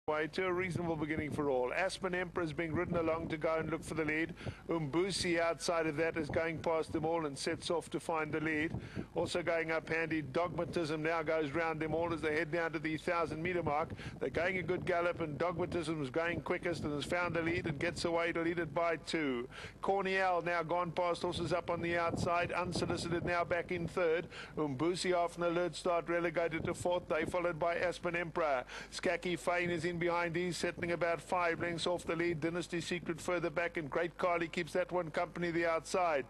Way to a reasonable beginning for all. Aspen Emperor is being ridden along to go and look for the lead. Umbusi outside of that is going past them all and sets off to find the lead. Also going up handy, Dogmatism now goes round them all as they head down to the 1,000-meter mark. They're going a good gallop, and Dogmatism is going quickest and has found the lead and gets away to lead it by 2. Corniel now gone past horses up on the outside. Unsolicited now back in third. Umbusi off an alert start, relegated to fourth. They followed by Aspen Emperor. Skaki Fane is in behind. He's settling about 5 lengths off the lead. Dynasty Secret further back, and Great Carly keeps that one company the outside.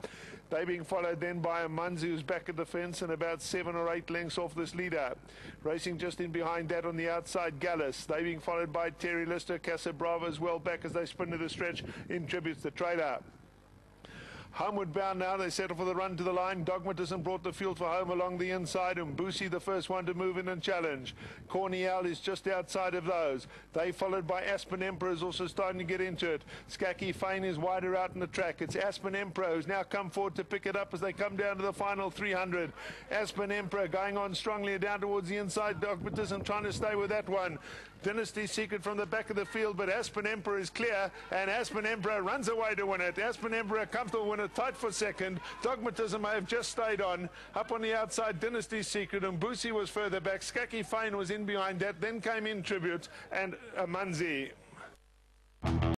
They being followed then by Amanzi, who's back at the fence and about 7 or 8 lengths off this leader. Racing just in behind that on the outside, Gallus. They being followed by Terry Lister. Casa Brava as well back as they sprint to the stretch in tributes the trailer. Homeward bound now, they settle for the run to the line. Dogmatism brought the field for home along the inside. Umbusi the first one to move in and challenge. Corniel is just outside of those. They followed by Aspen Emperor, is also starting to get into it. Skaki Fane is wider out in the track. It's Aspen Emperor who's now come forward to pick it up as they come down to the final 300. Aspen Emperor going on strongly down towards the inside. Dogmatism trying to stay with that one. Dynasty Secret from the back of the field, but Aspen Emperor is clear, and Aspen Emperor runs away to win it. Aspen Emperor comfortable winner, tight for second. Dogmatism may have just stayed on. Up on the outside, Dynasty Secret, and Umbusi was further back. Skaki Fane was in behind that, then came in Tribute, and Amanzi.